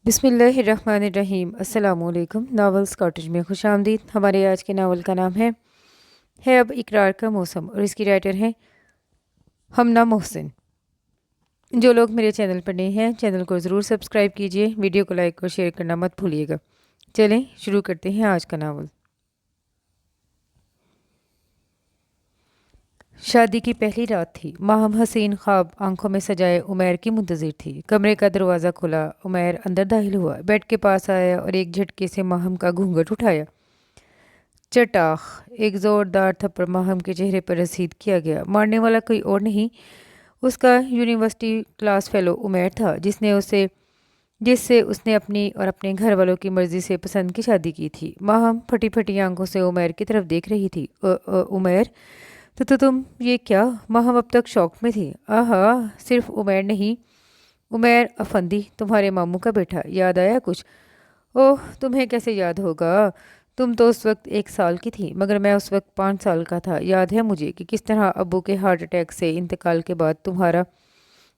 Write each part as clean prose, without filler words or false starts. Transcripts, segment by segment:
بسم اللہ الرحمن الرحیم۔ السلام علیکم۔ ناولز کاٹیج میں خوش آمدید۔ ہمارے آج کے ناول کا نام ہے اب اقرار کا موسم اور اس کی رائٹر ہیں ہمنا محسن۔ جو لوگ میرے چینل پر نئے ہیں چینل کو ضرور سبسکرائب کیجیے، ویڈیو کو لائک اور شیئر کرنا مت بھولیے گا۔ چلیں شروع کرتے ہیں آج کا ناول۔ شادی کی پہلی رات تھی۔ ماہم حسین خواب آنکھوں میں سجائے عمیر کی منتظر تھی۔ کمرے کا دروازہ کھلا، عمیر اندر داخل ہوا، بیڈ کے پاس آیا اور ایک جھٹکے سے ماہم کا گھونگھٹ اٹھایا۔ چٹاخ! ایک زوردار تھپڑ ماہم کے چہرے پر رسید کیا گیا۔ مارنے والا کوئی اور نہیں، اس کا یونیورسٹی کلاس فیلو عمیر تھا، جس سے اس نے اپنی اور اپنے گھر والوں کی مرضی سے پسند کی شادی کی تھی۔ ماہم پھٹی پھٹی آنکھوں سے عمیر کی طرف دیکھ رہی تھی۔ عمیر تو تم یہ کیا؟ ماہم اب تک شوق میں تھی۔ آہا، صرف عمیر نہیں، عمیر افندی، تمہارے ماموں کا بیٹا۔ یاد آیا کچھ؟ اوہ، تمہیں کیسے یاد ہوگا؟ تم تو اس وقت 1 سال کی تھی، مگر میں اس وقت 5 سال کا تھا۔ یاد ہے مجھے کہ کس طرح ابو کے ہارٹ اٹیک سے انتقال کے بعد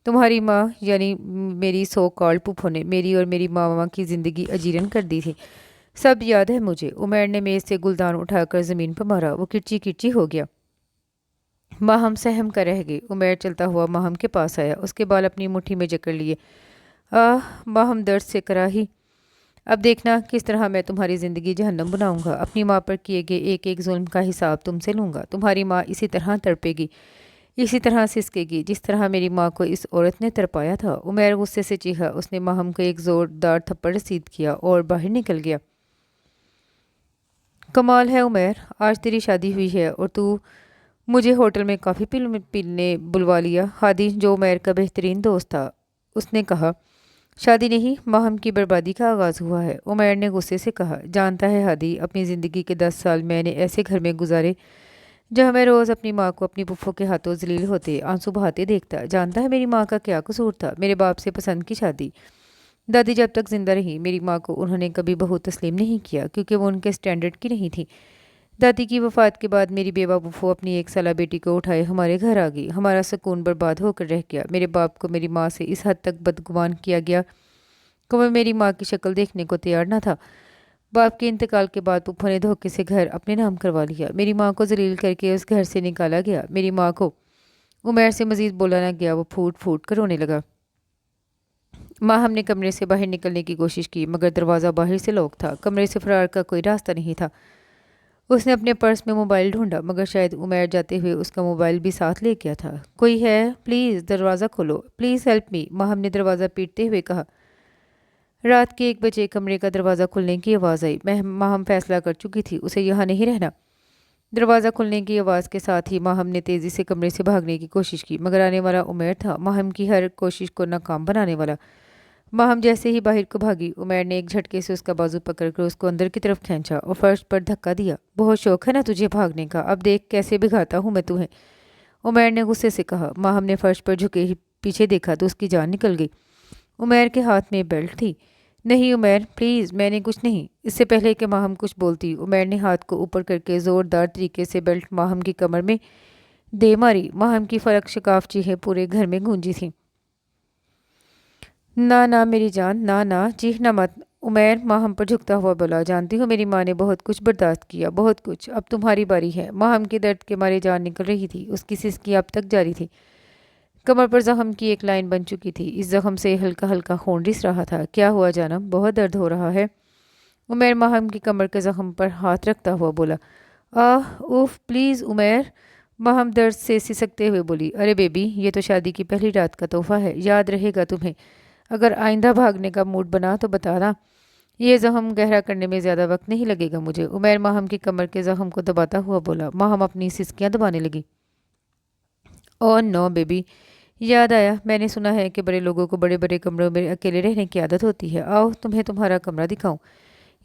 تمہاری ماں یعنی میری سو کالڈ پھوپھو نے میری اور میری ماما کی زندگی اجیرن کر دی تھی۔ سب یاد ہے مجھے۔ عمیر نے میز سے گلدان اٹھا کر زمین پر مارا، وہ کرچی کرچی ہو گیا۔ ماہم سہم کر رہ گئی۔ عمیر چلتا ہوا ماہم کے پاس آیا، اس کے بال اپنی مٹھی میں جکڑ لیے۔ ماہم درد سے کراہی۔ اب دیکھنا کس طرح میں تمہاری زندگی جہنم بناؤں گا۔ اپنی ماں پر کیے گئے ایک ایک ظلم کا حساب تم سے لوں گا۔ تمہاری ماں اسی طرح تڑپے گی، اسی طرح سسکے گی جس طرح میری ماں کو اس عورت نے تڑپایا تھا۔ عمیر غصے سے چیخا۔ اس نے ماہم کو ایک زوردار تھپڑ رسید کیا اور باہر نکل گیا۔ کمال ہے عمیر، آج تیری شادی ہوئی ہے اور تو مجھے ہوٹل میں کافی پینے بلوا لیا۔ ہادی، جو عمیر کا بہترین دوست تھا، اس نے کہا۔ شادی نہیں، ماہم کی بربادی کا آغاز ہوا ہے، عمیر نے غصے سے کہا۔ جانتا ہے ہادی، اپنی زندگی کے 10 سال میں نے ایسے گھر میں گزارے جہاں میں روز اپنی ماں کو اپنی پھوپھو کے ہاتھوں ذلیل ہوتے آنسو بہاتے دیکھتا۔ جانتا ہے میری ماں کا کیا قصور تھا؟ میرے باپ سے پسند کی شادی۔ دادی جب تک زندہ رہی میری ماں کو انہوں نے کبھی بہو تسلیم نہیں کیا، کیونکہ وہ ان کے سٹینڈرڈ کی نہیں تھی۔ دادی کی وفات کے بعد میری بیوہ پھوپھو اپنی 1 سالہ بیٹی کو اٹھائے ہمارے گھر آ گئی۔ ہمارا سکون برباد ہو کر رہ گیا۔ میرے باپ کو میری ماں سے اس حد تک بدگمان کیا گیا کہ وہ میری ماں کی شکل دیکھنے کو تیار نہ تھا۔ باپ کے انتقال کے بعد پھوپھو نے دھوکے سے گھر اپنے نام کروا لیا۔ میری ماں کو ذلیل کر کے اس گھر سے نکالا گیا۔ میری ماں کو عمیر سے مزید بولا نہ گیا، وہ پھوٹ پھوٹ کر رونے لگا۔ ماہم نے کمرے سے باہر نکلنے کی کوشش کی، مگر دروازہ باہر سے لاک تھا۔ کمرے سے فرار کا کوئی راستہ نہیں تھا۔ اس نے اپنے پرس میں موبائل ڈھونڈا، مگر شاید عمیر جاتے ہوئے اس کا موبائل بھی ساتھ لے گیا تھا۔ کوئی ہے؟ پلیز دروازہ کھولو، پلیز ہیلپ می، ماہم نے دروازہ پیٹتے ہوئے کہا۔ رات کے 1 بجے کمرے کا دروازہ کھلنے کی آواز آئی۔ ماہم فیصلہ کر چکی تھی اسے یہاں نہیں رہنا۔ دروازہ کھلنے کی آواز کے ساتھ ہی ماہم نے تیزی سے کمرے سے بھاگنے کی کوشش کی، مگر آنے والا عمیر تھا، ماہم کی ہر کوشش کو ناکام بنانے والا۔ ماہم جیسے ہی باہر کو بھاگی، عمیر نے ایک جھٹکے سے اس کا بازو پکڑ کر اس کو اندر کی طرف کھینچا اور فرش پر دھکا دیا۔ بہت شوق ہے نا تجھے بھاگنے کا، اب دیکھ کیسے بھگاتا ہوں میں تمہیں، عمیر نے غصے سے کہا۔ ماہم نے فرش پر جھکے ہی پیچھے دیکھا تو اس کی جان نکل گئی۔ عمیر کے ہاتھ میں بیلٹ تھی۔ نہیں عمیر، پلیز، میں نے کچھ نہیں۔ اس سے پہلے کہ ماہم کچھ بولتی، عمیر نے ہاتھ کو اوپر کر کے زوردار طریقے سے بیلٹ ماہم کی کمر میں دے ماری۔ ماہم کی فرق شکاف چیخیں پورے گھر میں گونجی تھیں۔ نہ میری جان، نہ چیخنا مت، عمیر ماہم پر جھکتا ہوا بولا۔ جانتی ہو میری ماں نے بہت کچھ برداشت کیا، بہت کچھ، اب تمہاری باری ہے۔ ماہم کے درد کے مارے جان نکل رہی تھی، اس کی سسکی اب تک جاری تھی۔ کمر پر زخم کی ایک لائن بن چکی تھی، اس زخم سے ہلکا ہلکا خون رس رہا تھا۔ کیا ہوا جانم، بہت درد ہو رہا ہے؟ عمیر ماہم کی کمر کے زخم پر ہاتھ رکھتا ہوا بولا۔ اوف پلیز عمیر، ماہم درد سے سسکتے ہوئے بولی۔ ارے بیبی، یہ تو شادی کی پہلی رات کا تحفہ ہے، یاد رہے گا تمہیں۔ اگر آئندہ بھاگنے کا موڈ بنا تو بتانا، یہ زخم گہرا کرنے میں زیادہ وقت نہیں لگے گا مجھے، عمیر ماہم کی کمر کے زخم کو دباتا ہوا بولا۔ ماہم اپنی سسکیاں دبانے لگی۔ اوہ نو بیبی، یاد آیا، میں نے سنا ہے کہ بڑے لوگوں کو بڑے بڑے کمروں میں اکیلے رہنے کی عادت ہوتی ہے، آؤ تمہیں تمہارا کمرہ دکھاؤں۔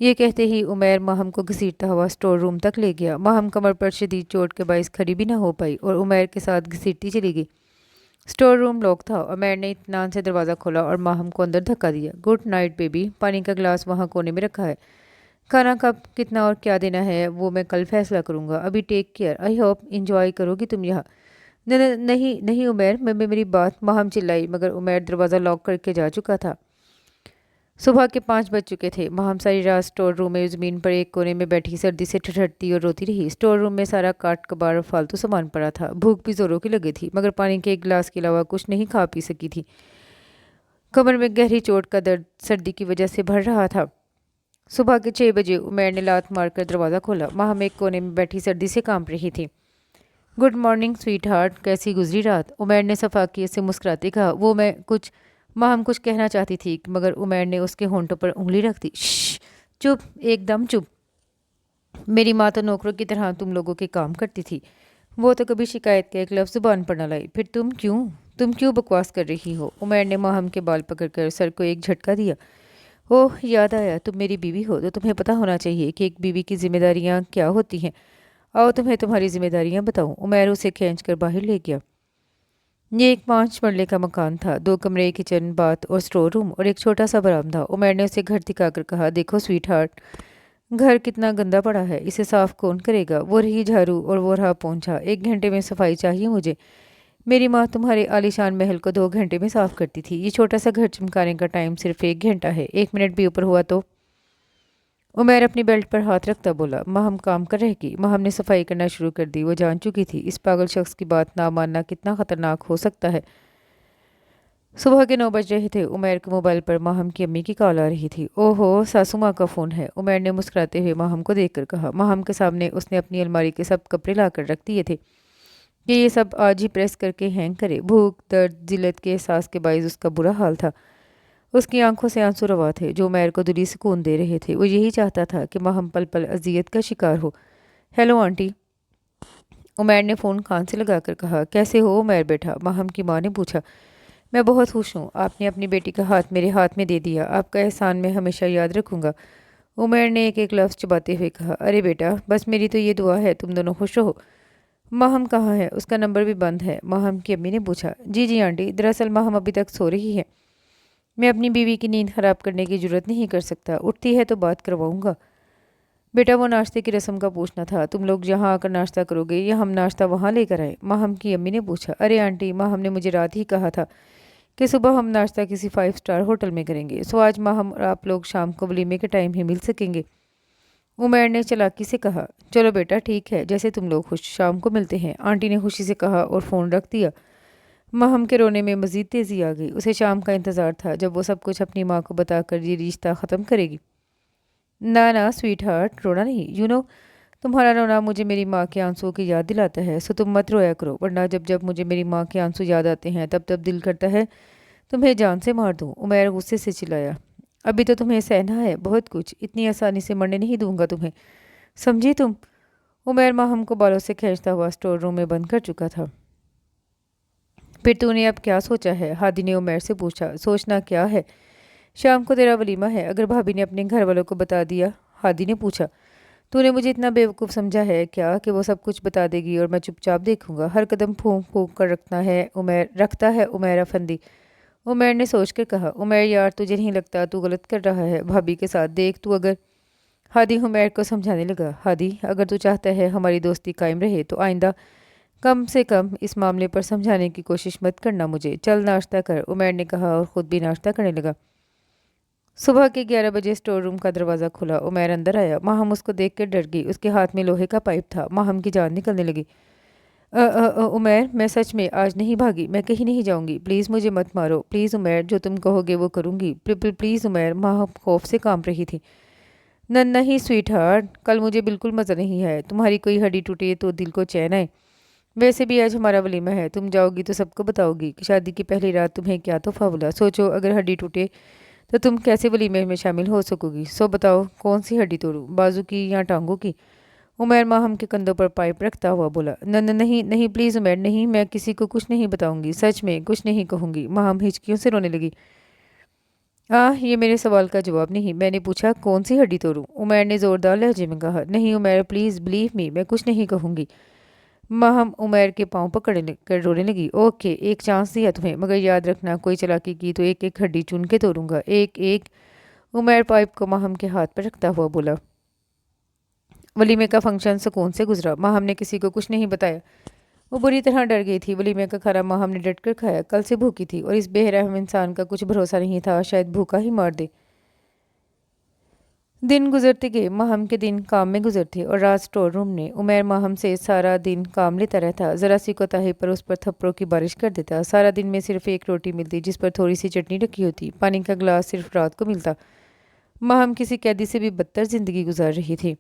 یہ کہتے ہی عمیر ماہم کو گھسیٹتا ہوا اسٹور روم تک لے گیا۔ ماہم کمر پر شدید چوٹ کے باعث کھڑی بھی نہ ہو پائی اور عمیر کے ساتھ گھسیٹتی چلی گئی۔ اسٹور روم لاک تھا۔ عمیر نے اطمینان سے دروازہ کھولا اور ماہم کو اندر دھکا دیا۔ گڈ نائٹ بیبی، پانی کا گلاس وہاں کونے میں رکھا ہے، کھانا کب کتنا اور کیا دینا ہے وہ میں کل فیصلہ کروں گا، ابھی take care, I hope enjoy کرو گی تم یہاں۔ نہیں عمیر، میں میری بات، ماہم چلائی، مگر عمیر دروازہ لاک کر کے جا چکا تھا۔ सुबह के 5 बज चुके थे। माहम सारी रात स्टोर रूम में ज़मीन पर एक कोने में बैठी सर्दी से ठठरती और रोती रही। स्टोर रूम में सारा काट कबाड़ और फालतू सामान पड़ा था। भूख भी जोरों की लगी थी, मगर पानी के एक गिलास के अलावा कुछ नहीं खा पी सकी थी। कमर में गहरी चोट का दर्द सर्दी की वजह से बढ़ रहा था। सुबह के 6 बजे उमैर ने लात मारकर दरवाज़ा खोला। माहम एक कोने में बैठी सर्दी से कांप रही थी। गुड मॉर्निंग स्वीट हार्ट, कैसी गुजरी रात? उमैर ने सफाकियत से मुस्कुराते कहा। माहम कुछ कहना चाहती थी, मगर उमैर ने उसके होंठों पर उंगली रख दी। श्श, चुप, एकदम चुप। मेरी माँ तो नौकरों की तरह तुम लोगों के काम करती थी। वो तो कभी शिकायत का एक लफ्ज़ ज़ुबान पर न लाई। फिर तुम क्यों बकवास कर रही हो? उमैर ने माहम के बाल पकड़कर सर को एक झटका दिया। ओह, याद आया, तुम मेरी बीवी हो तो तुम्हें पता होना चाहिए कि एक बीवी की जिम्मेदारियाँ क्या होती हैं। आओ तुम्हें तुम्हारी जिम्मेदारियाँ बताऊँ। उमैर उसे खींच कर बाहर ले गया। ये एक 5 मरले का मकान था। 2 कमरे, किचन, बाथ और स्टोर रूम और एक छोटा सा बरामदा। उमैर ने उसे घर दिखाकर कहा, देखो स्वीट हार्ट, घर कितना गंदा पड़ा है, इसे साफ कौन करेगा? वो रही झाड़ू और वो रहा पोंछा। 1 घंटे में सफाई चाहिए मुझे। मेरी माँ तुम्हारे आलीशान महल को 2 घंटे में साफ करती थी। ये छोटा सा घर चमकाने का टाइम सिर्फ 1 घंटा है। 1 मिनट भी ऊपर हुआ तो। उमैर अपनी बेल्ट पर हाथ रखता बोला। माहम काम कर रहेगी। माहम ने सफाई करना शुरू कर दी। वो जान चुकी थी इस पागल शख्स की बात ना मानना कितना खतरनाक हो सकता है। सुबह के 9 बज रहे थे। उमैर के मोबाइल पर माहम की अम्मी की कॉल आ रही थी। ओहो, सासू माँ का फ़ोन है। उमैर ने मुस्कुराते हुए माहम को देखकर कहा। माहम के सामने उसने अपनी अलमारी के सब कपड़े लाकर रख दिए थे कि ये सब आज ही प्रेस करके हैंग करे। भूख, दर्द, जिल्लत के एहसास के बायस उसका बुरा हाल था। उसकी आंखों से आंसू रवा थे जो उमैर को दिली सुकून दे रहे थे। वो यही चाहता था कि माहम पल पल अजियत का शिकार हो। हेलो आंटी, उमैर ने फ़ोन कान से लगाकर कहा। कैसे हो उमैर बेटा? माहम की माँ ने पूछा। मैं बहुत खुश हूँ। आपने अपनी बेटी का हाथ मेरे हाथ में दे दिया। आपका एहसान मैं हमेशा याद रखूँगा। उमैर ने एक एक लफ्ज़ चबाते हुए कहा। अरे बेटा, बस मेरी तो ये दुआ है तुम दोनों खुश रहो। माहम कहाँ है? उसका नंबर भी बंद है, माहम की अम्मी ने पूछा। जी जी आंटी, दरअसल माहम अभी तक सो रही है। मैं अपनी बीवी की नींद खराब करने की जरूरत नहीं कर सकता। उठती है तो बात करवाऊंगा। बेटा, वो नाश्ते की रस्म का पूछना था। तुम लोग यहाँ आकर नाश्ता करोगे या हम नाश्ता वहाँ लेकर आए? माहम की अम्मी ने पूछा। अरे आंटी, माहम ने मुझे रात ही कहा था कि सुबह हम नाश्ता किसी 5 स्टार होटल में करेंगे, सो आज माहम और आप लोग शाम को वलीमे के टाइम ही मिल सकेंगे। उमैर ने चालाकी से कहा। चलो बेटा, ठीक है, जैसे तुम लोग खुश, शाम को मिलते हैं, आंटी ने खुशी से कहा और फ़ोन रख दिया। माहम के रोने में मज़ीद तेज़ी आ गई। उसे शाम का इंतज़ार था जब वो सब कुछ अपनी माँ को बताकर ये रिश्ता ख़त्म करेगी। ना ना स्वीट हार्ट, रोना नहीं। तुम्हारा रोना मुझे मेरी माँ के आंसुओं की याद दिलाता है, सो तुम मत रोया करो, वरना जब जब मुझे मेरी माँ के आंसू याद आते हैं तब तब दिल करता है तुम्हें जान से मार दूँ। उमैर गुस्से से चिल्लाया। अभी तो तुम्हें सहना है बहुत कुछ, इतनी आसानी से मरने नहीं दूंगा तुम्हें, समझी तुम? उमैर माहम को बालों से खींचता हुआ स्टोर रूम में बंद कर चुका था। फिर तूने अब क्या सोचा है? हादी ने उमैर से पूछा। सोचना क्या है, शाम को तेरा वलीमा है, अगर भाभी ने अपने घर वालों को बता दिया? हादी ने पूछा। तूने मुझे इतना बेवकूफ़ समझा है क्या कि वो सब कुछ बता देगी और मैं चुपचाप देखूंगा? हर कदम फूंक फूंक कर रखता है उमैर अफंदी, उमैर ने सोच कर कहा। उमैर यार, तुझे नहीं लगता तू गलत कर रहा है भाभी के साथ? देख तू अगर हादी उमैर को समझाने लगा। हादी, अगर तू चाहता है हमारी दोस्ती कायम रहे तो आइंदा कम से कम इस मामले पर समझाने की कोशिश मत करना मुझे। चल नाश्ता कर, उमैर ने कहा और ख़ुद भी नाश्ता करने लगा। सुबह के 11 बजे स्टोर रूम का दरवाज़ा खुला। उमैर अंदर आया। माहम उसको देख कर डर गई। उसके हाथ में लोहे का पाइप था। माहम की जान निकलने लगी। उमैर, मैं सच में आज नहीं भागी, मैं कहीं नहीं जाऊंगी, प्लीज़ मुझे मत मारो। प्लीज़ उमैर, जो तुम कहोगे वो करूंगी। प्लीज़ उमैर। माहम खौफ से कांप रही थी। नहीं स्वीट हार्ट, कल मुझे बिल्कुल मज़ा नहीं है। तुम्हारी कोई हड्डी टूटे तो दिल को चैन आए। वैसे भी आज हमारा वलीमा है, तुम जाओगी तो सबको बताओगी कि शादी की पहली रात तुम्हें क्या तोहफा मिला। सोचो, अगर हड्डी टूटे तो तुम कैसे वलीमे में शामिल हो सकोगी? सो बताओ, कौन सी हड्डी तोड़ूं, बाजू की या टांगों की? उमैर माहम के कंधों पर पाइप रखता हुआ बोला। नहीं नहीं, प्लीज़ उमैर, नहीं, मैं किसी को कुछ नहीं बताऊंगी, सच में कुछ नहीं कहूँगी। माहम हिचकियों से रोने लगी। ये मेरे सवाल का जवाब नहीं, मैंने पूछा कौन सी हड्डी तोड़ूं? उमैर ने ज़ोरदार लहजे में कहा। नहीं उमैर, प्लीज़ बिलीव मी, मैं कुछ नहीं कहूँगी। माहम उमैर के पाँव पकड़ कर रोने लगी। ओके, एक चांस दिया तुम्हें, मगर याद रखना कोई चालाकी की तो एक एक हड्डी चुन के तोड़ूंगा, एक एक। उमैर पाइप को माहम के हाथ पर रखता हुआ बोला। वलीमे का फंक्शन सुकून से गुजरा। माहम ने किसी को कुछ नहीं बताया। वो बुरी तरह डर गई थी। वलीमे का खाना माहम ने डट कर खाया। कल से भूखी थी और इस बेरहम इंसान का कुछ भरोसा नहीं था, शायद भूखा ही मार दे। दिन गुजरते गए। माहम के दिन काम में गुजरते और रात स्टोर रूम में उमैर माहम से सारा दिन काम लेता रहता। ज़रा सी कोताही पर उस पर थप्पड़ों की बारिश कर देता। सारा दिन में सिर्फ एक रोटी मिलती जिस पर थोड़ी सी चटनी रखी होती। पानी का गिलास सिर्फ रात को मिलता। माहम किसी कैदी से भी बदतर ज़िंदगी गुजार रही थी।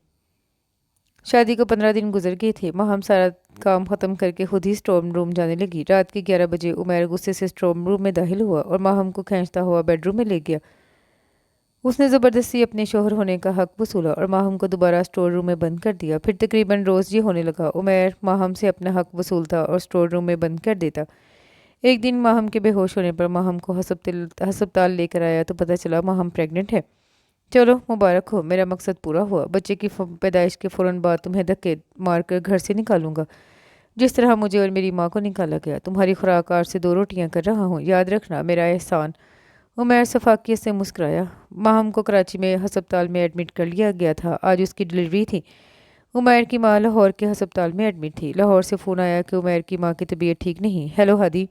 शादी को 15 दिन गुजर गए थे। माहम सारा काम ख़त्म करके खुद ही स्टोर रूम जाने लगी। रात के 11 बजे उमैर गुस्से से स्टोर रूम में दाखिल हुआ और माहम को खींचता हुआ बेडरूम में ले गया। उसने ज़बरदस्ती अपने शोहर होने का हक वसूला और माहम को दोबारा स्टोर रूम में बंद कर दिया। फिर तकरीबन रोज़ ये होने लगा। उमैर माहम से अपना हक वसूलता और स्टोर रूम में बंद कर देता। एक दिन माहम के बेहोश होने पर माहम को हस्पताल लेकर आया तो पता चला माहम प्रेग्नेंट है। चलो मुबारक हो, मेरा मकसद पूरा हुआ। बच्चे की पैदाइश के फ़ौरन बाद तुम्हें धक्के मारकर घर से निकालूंगा, जिस तरह मुझे और मेरी माँ को निकाला गया। तुम्हारी खुराक आज से 2 रोटियां कर रहा हूँ, याद रखना मेरा एहसान। उमैर शफाकियत से मुस्कुराया। माहम को कराची में हस्पताल में एडमिट कर लिया गया था। आज उसकी डिलीवरी थी। उमैर की माँ लाहौर के हस्पताल में एडमिट थी। लाहौर से फ़ोन आया कि उमैर की माँ की तबीयत ठीक नहीं। हेलो हादी।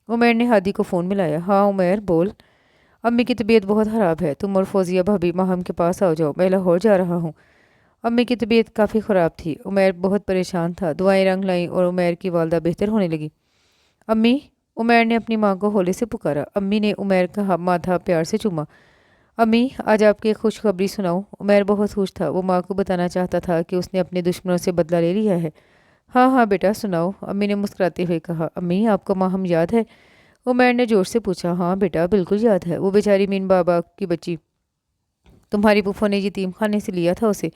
उमैर ने हादी को फ़ोन मिलाया। हाँ उमैर बोल। अम्मी की तबीयत बहुत ख़राब है। तुम और फौजिया भाभी माहम के पास आ जाओ, मैं लाहौर जा रहा हूँ। अम्मी की तबीयत काफ़ी ख़राब थी। उमैर बहुत परेशान था। दुआएं रंग लाईं और उमैर की वालदा बेहतर होने लगी। अम्मी। उमैर ने अपनी माँ को होले से पुकारा। अम्मी ने उमैर का माथा प्यार से चूमा। अम्मी आज आपकी एक खुशखबरी सुनाऊं। उमैर बहुत खुश था। वो माँ को बताना चाहता था कि उसने अपने दुश्मनों से बदला ले लिया है। हाँ हाँ बेटा सुनाओ, अम्मी ने मुस्कुराते हुए कहा। अम्मी आपको माहम याद है? उमैर ने जोर से पूछा। हाँ बेटा बिल्कुल याद है। वो बेचारी मीन बाबा की बच्ची, तुम्हारी पुप्पो ने यतीम खाने से लिया था उसे,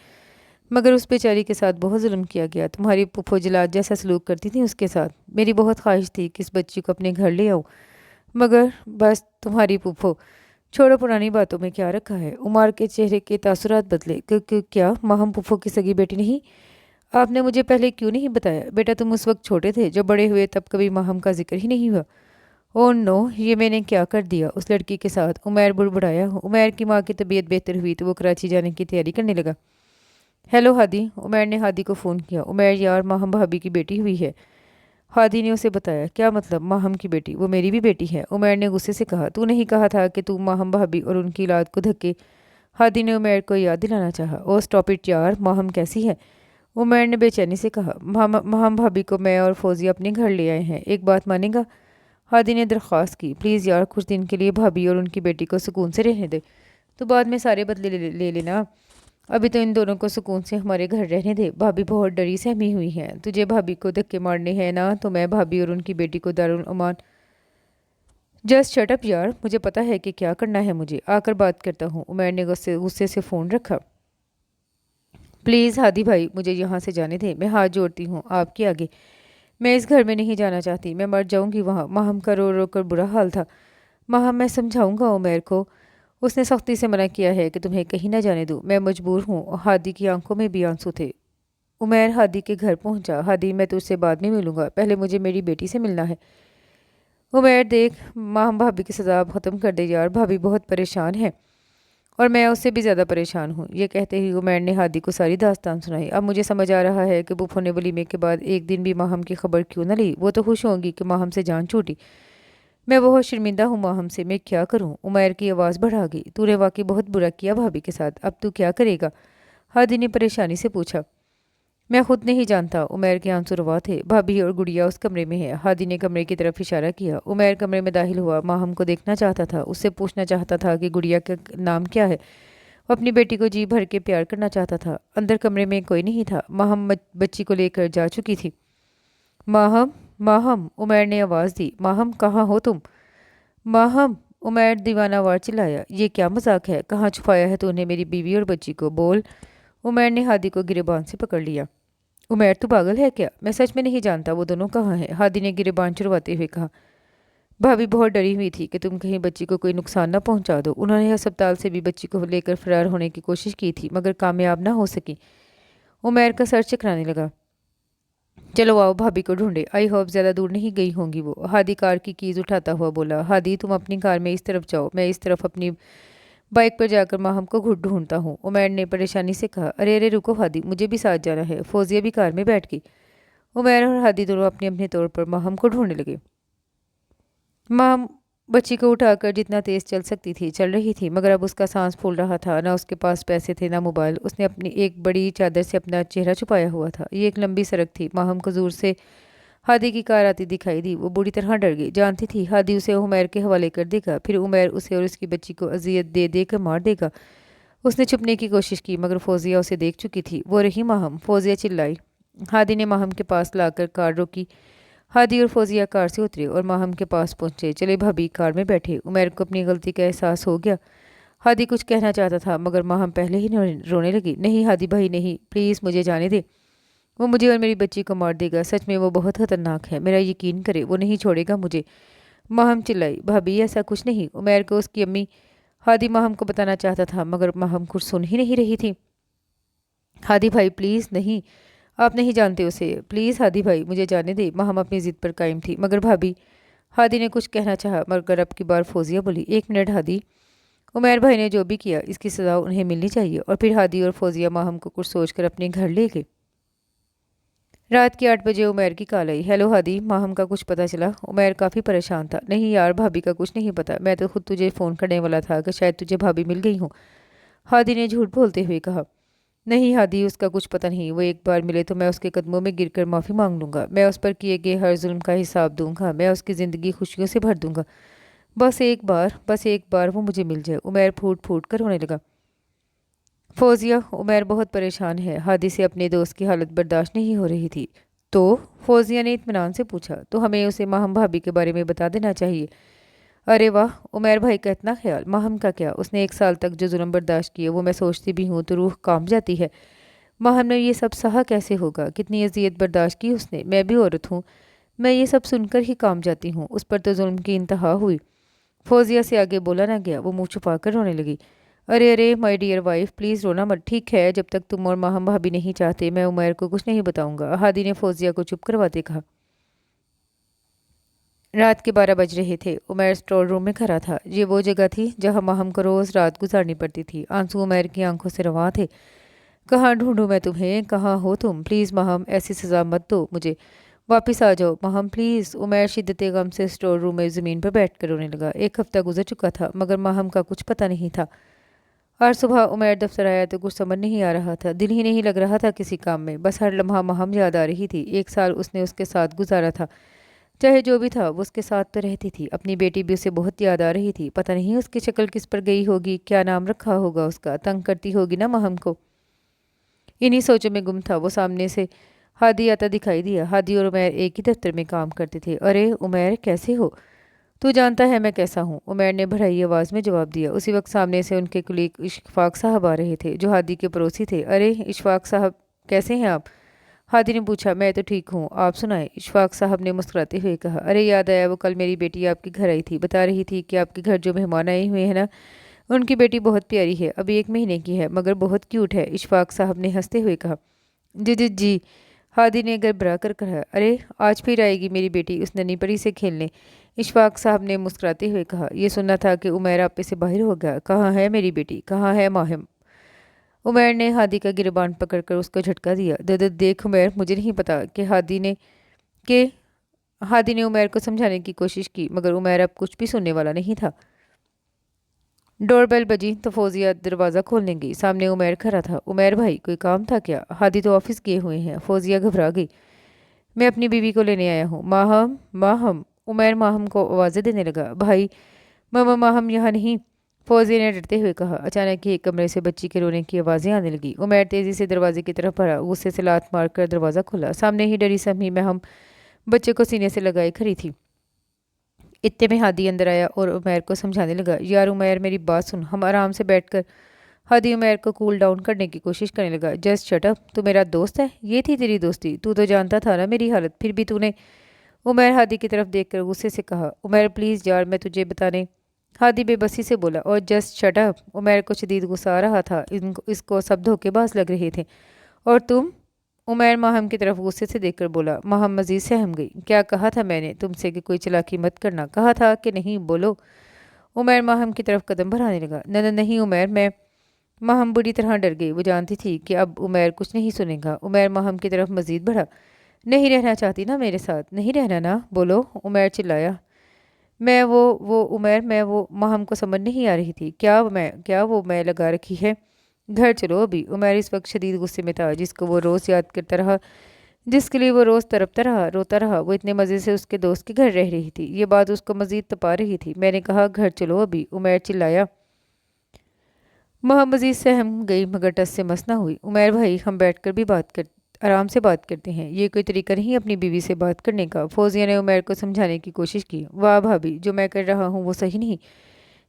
मगर उस बेचारी के साथ बहुत जुल्म किया गया। तुम्हारी पुप्पो जलाद जैसा सलूक करती थी उसके साथ। मेरी बहुत ख्वाहिश थी कि इस बच्ची को अपने घर ले आऊँ, मगर बस तुम्हारी पुप्पो। छोड़ो पुरानी बातों में क्या रखा है। उमर के चेहरे के तासुरात बदले। क्या माहम पुप्पो की सगी बेटी नहीं? आपने मुझे पहले क्यों नहीं बताया? बेटा तुम उस वक्त छोटे थे, जब बड़े हुए तब कभी माहम का जिक्र ही नहीं हुआ। ओह नो, ये मैंने क्या कर दिया उस लड़की के साथ? उमैर बुड़बुड़ाया। उमैर की माँ की तबीयत बेहतर हुई तो वो कराची जाने की तैयारी करने लगा। हेलो हादी। उमैर ने हादी को फ़ोन किया। उमैर यार माहम भाभी की बेटी हुई है। हादी ने उसे बताया। क्या मतलब माहम की बेटी? वो मेरी भी बेटी है। उमैर ने गुस्से से कहा। तू नहीं कहा था कि तू माहम भाभी और उनकी औलाद को धक्के? हादी ने उमैर को याद दिलाना चाहा। ओ स्टॉप इट यार, माहम कैसी है? उमैर ने बेचैनी से कहा। माहम भाभी को मैं और फौजिया अपने घर ले आए हैं, एक बात मानेगा? हादी ने दरख्वास्त की। प्लीज़ यार कुछ दिन के लिए भाभी और उनकी बेटी को सुकून से रहने दे, तो बाद में सारे बदले ले लेना। अभी तो इन दोनों को सुकून से हमारे घर रहने दे। भाभी बहुत डरी सहमी हुई हैं। तुझे भाभी को धक्के मारने हैं ना, तो मैं भाभी और उनकी बेटी को दारुल अमान। जस्ट शट अप यार, मुझे पता है कि क्या करना है। मुझे आकर बात करता हूँ। उमैर ने गुस्से से फ़ोन रखा। प्लीज़ हादी भाई मुझे यहाँ से जाने दें, मैं हाथ जोड़ती हूँ आपके आगे। मैं इस घर में नहीं जाना चाहती, मैं मर जाऊँगी वहाँ। माहम का रो रो कर बुरा हाल था। माहम मैं समझाऊँगा उमैर को, उसने सख्ती से मना किया है कि तुम्हें कहीं ना जाने दूँ। मैं मजबूर हूँ। हादी की आंखों में भी आंसू थे। उमैर हादी के घर पहुंचा। हादी मैं तुझसे बाद में मिलूंगा, पहले मुझे मेरी बेटी से मिलना है। उमैर देख, माहम भाभी की सजा ख़त्म कर दे यार, भाभी बहुत परेशान है और मैं उससे भी ज़्यादा परेशान हूँ। ये कहते ही उमैर ने हादी को सारी दास्तान सुनाई। अब मुझे समझ आ रहा है कि बुफो ने वलीमे के बाद एक दिन भी माहम की खबर क्यों न ली। वो तो खुश होंगी कि माहम से जान छूटी। मैं बहुत शर्मिंदा हूँ माहम से, मैं क्या करूँ? उमैर की आवाज़ बढ़ा गई। तूने वाकई बहुत बुरा किया भाभी के साथ, अब तू क्या करेगा? हादी ने परेशानी से पूछा। मैं खुद नहीं जानता। उमैर के आंसू रवा थे। भाभी और गुड़िया उस कमरे में है। हादी ने कमरे की तरफ इशारा किया। उमैर कमरे में दाखिल हुआ। माहम को देखना चाहता था, उससे पूछना चाहता था कि गुड़िया का नाम क्या है। वो अपनी बेटी को जी भर के प्यार करना चाहता था। अंदर कमरे में कोई नहीं था। माहम बच्ची को लेकर जा चुकी थी। माहम, माहम, उमैर ने आवाज़ दी। माहम कहाँ हो तुम? माहम, उमैर दीवानावार चिल्लाया। ये क्या मजाक है? कहाँ छुपाया है तूने मेरी बीवी और बच्ची को? बोल। उमैर ने हादी को गिरेबान से पकड़ लिया। उमैर तू पागल है क्या? मैं सच में नहीं जानता वो दोनों कहाँ हैं। हादी ने गिरेबान चुरवाते हुए कहा। भाभी बहुत डरी हुई थी कि तुम कहीं बच्ची को कोई नुकसान न पहुंचा दो। उन्होंने अस्पताल से भी बच्ची को लेकर फरार होने की कोशिश की थी, मगर कामयाब ना हो सकी। उमैर का सर चकराने लगा। चलो आओ भाभी को ढूंढे। आई होप ज़्यादा दूर नहीं गई होंगी वो। हादी कार की कीज उठाता हुआ बोला। हादी तुम अपनी कार में इस तरफ जाओ, मैं इस तरफ अपनी बाइक पर जाकर माहम को घुट ढूंढता हूँ। उमैर ने परेशानी से कहा। अरे अरे रुको हादी, मुझे भी साथ जाना है। फौजिया भी कार में बैठ गई। उमैर और हादी दोनों अपने अपने तौर पर माहम को ढूंढने लगे। माहम बच्ची को उठाकर जितना तेज चल सकती थी चल रही थी, मगर अब उसका सांस फूल रहा था। ना उसके पास पैसे थे, ना मोबाइल। उसने अपनी एक बड़ी चादर से अपना चेहरा छुपाया हुआ था। ये एक लंबी सड़क थी। माहम को दूर से हादी की कार आती दिखाई दी। वो बुरी तरह डर गई। जानती थी हादी उसे उमैर के हवाले कर देगा, फिर उमैर उसे और उसकी बच्ची को अजियत दे दे कर मार देगा। उसने छुपने की कोशिश की, मगर फौजिया उसे देख चुकी थी। वो रही माहम। फौजिया चिल्लाई। हादी ने माहम के पास लाकर कार रोकी। हादी और फौजिया कार से उतरे और माहम के पास पहुंचे। चले भाभी, कार में बैठे। उमैर को अपनी गलती का एहसास हो गया। हादी कुछ कहना चाहता था, मगर माहम पहले ही रोने लगी। नहीं हादी भाई, नहीं, प्लीज़ मुझे जाने दे। वो मुझे और मेरी बच्ची को मार देगा। सच में वो बहुत खतरनाक है। मेरा यकीन करे, वो नहीं छोड़ेगा मुझे। माहम चिल्लाई। भाभी ऐसा कुछ नहीं। उमैर को उसकी अम्मी हादी माहम को बताना चाहता था, मगर माहम कुछ सुन ही नहीं रही थी। हादी भाई प्लीज़ नहीं, आप नहीं जानते उसे। प्लीज़ हादी भाई, मुझे जाने दे। माहम अपनी ज़िद पर कायम थी। मगर भाभी, हादी ने कुछ कहना चाहा, मगर अब की बार फौजिया बोली। एक मिनट हादी, उमैर भाई ने जो भी किया इसकी सज़ा उन्हें मिलनी चाहिए। और फिर हादी और फौजिया माहम को कुछ सोचकर अपने घर ले गए। रात के 8 बजे उमैर की कॉल आई। हेलो हादी, माहम का कुछ पता चला? उमैर काफ़ी परेशान था। नहीं यार, भाभी का कुछ नहीं पता। मैं तो खुद तुझे फ़ोन करने वाला था कि शायद तुझे भाभी मिल गई हूँ, हादी ने झूठ बोलते हुए कहा। नहीं हादी, उसका कुछ पता नहीं। वो एक बार मिले तो मैं उसके कदमों में गिरकर माफ़ी मांग लूँगा। मैं उस पर किए गए हर जुल्म का हिसाब दूंगा। मैं उसकी ज़िंदगी खुशियों से भर दूंगा। बस एक बार वो मुझे मिल जाए। उमैर फूट फूट कर रोने लगा। फौजिया, उमैर बहुत परेशान है। हादी से अपने दोस्त की हालत बर्दाश्त नहीं हो रही थी। तो फौजिया ने इत्मीनान से पूछा। तो हमें उसे माहम भाभी के बारे में बता देना चाहिए। अरे वाह, उमैर भाई का इतना ख्याल। माहम का क्या? उसने 1 साल तक जो जुल्म बर्दाश्त किए वो मैं सोचती भी हूँ तो रूह कांप जाती है। माहम ने ये सब सहा कैसे होगा? कितनी अजियत बर्दाश्त की उसने। मैं भी औरत हूँ, मैं ये सब सुनकर ही कांप जाती हूँ। उस पर तो जुल्म की इंतहा हुई। फौजिया से आगे बोला ना गया। वो मुंह छुपा कर रोने लगी। अरे अरे माय डियर वाइफ, प्लीज़ रोना मत। ठीक है, जब तक तुम और माहम भाभी नहीं चाहते मैं उमैर को कुछ नहीं बताऊंगा, हादी ने फौजिया को चुप करवाते कहा। रात के 12 बज रहे थे। उमैर स्टोर रूम में खड़ा था। ये वो जगह थी जहाँ माहम को रोज़ रात गुजारनी पड़ती थी। आंसू उमैर की आंखों से रवां थे। कहाँ ढूंढूं मैं तुम्हें? कहाँ हो तुम? प्लीज़ माहम, ऐसी सज़ा मत दो मुझे। वापस आ जाओ माहम प्लीज़। उमैर शिद्दत गम से स्टोर रूम में ज़मीन पर बैठ कर रोने लगा। 1 हफ्ता गुजर चुका था, मगर माहम का कुछ पता नहीं था। आज सुबह उमैर दफ्तर आया तो कुछ समझ नहीं आ रहा था। दिल ही नहीं लग रहा था किसी काम में। बस हर लम्हा माहम याद आ रही थी। 1 साल उसने उसके साथ गुजारा था। चाहे जो भी था वो उसके साथ तो रहती थी। अपनी बेटी भी उसे बहुत याद आ रही थी। पता नहीं उसकी शक्ल किस पर गई होगी, क्या नाम रखा होगा उसका। तंग करती होगी ना माहम को। इन्हीं सोचों में गुम था। वो सामने से हादी आता दिखाई दिया। हादी और उमैर एक ही दफ्तर में काम करते थे। अरे उमैर, कैसे हो? तू जानता है मैं कैसा हूँ, उमैर ने बढ़ाई आवाज़ में जवाब दिया। उसी वक्त सामने से उनके कुलीग इशफाक साहब आ रहे थे, जो हादी के पड़ोसी थे। अरे इशफाक साहब, कैसे हैं आप? हादी ने पूछा। मैं तो ठीक हूँ, आप सुनाए? इशफाक साहब ने मुस्कुराते हुए कहा। अरे याद आया, वो कल मेरी बेटी आपके घर आई थी। बता रही थी कि आपके घर जो मेहमान आए हुए हैं ना, उनकी बेटी बहुत प्यारी है। अभी 1 महीने की है, मगर बहुत क्यूट है, इशफाक साहब ने हंसते हुए कहा। जी जी जी, हादी ने गड़बड़ा कर कहा। अरे आज फिर आएगी मेरी बेटी उस नन्ही परी से खेलने, इशफाक साहब ने मुस्कुराते हुए कहा। यह सुनना था कि उमैर आप से बाहर हो गया। कहाँ है मेरी बेटी? कहाँ है माहिम? उमैर ने हादी का गिरबान पकड़कर उसको झटका दिया। दद देख उमैर, मुझे नहीं पता कि के हादी ने उमैर को समझाने की कोशिश की, मगर उमैर अब कुछ भी सुनने वाला नहीं था। डोरबेल बजी तो फौजिया दरवाज़ा खोलने गई। सामने उमैर खड़ा था। उमैर भाई, कोई काम था क्या? हादी तो ऑफिस गए हुए हैं। फौजिया घबरा गई। मैं अपनी बीवी को लेने आया हूँ। माहम, माहम, उमैर माहम को आवाज़ें देने लगा। भाई, मामा माहम यहाँ नहीं, फौजी ने डरते हुए कहा। अचानक ही एक कमरे से बच्ची के रोने की आवाज़ें आने लगी। उमैर तेज़ी से दरवाजे की तरफ बढ़ा, गुस्से से लात मारकर दरवाज़ा खोला। सामने ही डरी सहमी माहम बच्चे को सीने से लगाए खड़ी थी। इतने में हादी अंदर आया और उमैर को समझाने लगा। यार उमैर, मेरी बात सुन, हम आराम से बैठकर। हादी उमैर को कूल डाउन करने की कोशिश करने लगा। जस्ट शट अप, तू मेरा दोस्त है, ये थी तेरी दोस्ती? तू तो जानता था ना मेरी हालत, फिर भी तूने। उमैर हादी की तरफ देखकर गुस्से से कहा। उमैर प्लीज़ यार, मैं तुझे बताने। हादी बेबसी से बोला। और जस्ट शट अप। उमैर को शदीद गुस्सा आ रहा था। इसको सब धोखेबाज लग रहे थे। और तुम? उमैर माहम की तरफ गुस्से से देखकर बोला। माहम मजीद सहम गई। क्या कहा था मैंने तुमसे कि कोई चालाकी मत करना? कहा था कि नहीं? बोलो। उमैर माहम की तरफ कदम बढ़ाने लगा। नहीं उमैर, मैं। माहम बुरी तरह डर गई। वो जानती थी कि अब उमैर कुछ नहीं सुनेगा। उमैर माहम की तरफ मजीद बढ़ा। नहीं रहना चाहती ना मेरे साथ? नहीं रहना ना? बोलो, उमैर चिल्लाया। وہ عمیر میں وہ ماہم کو سمجھ نہیں آ رہی تھی۔ کیا وہ میں لگا رکھی ہے؟ گھر چلو ابھی۔ عمیر اس وقت شدید غصے میں تھا، جس کو وہ روز یاد کرتا رہا، جس کے لیے وہ روز تڑپتا رہا، روتا رہا۔ وہ اتنے مزے سے اس کے دوست کے گھر رہ رہی تھی، یہ بات اس کو مزید تپا رہی تھی۔ میں نے کہا گھر چلو ابھی، عمیر چلایا۔ ماہم مزید سہم گئی مگر ٹس سے مس نہ ہوئی۔ عمیر بھائی، ہم بیٹھ کر بھی آرام سے بات کرتے ہیں، یہ کوئی طریقہ نہیں اپنی بیوی سے بات کرنے کا۔ فوزیہ نے عمیر کو سمجھانے کی کوشش کی۔ واہ بھابھی، جو میں کر رہا ہوں وہ صحیح نہیں۔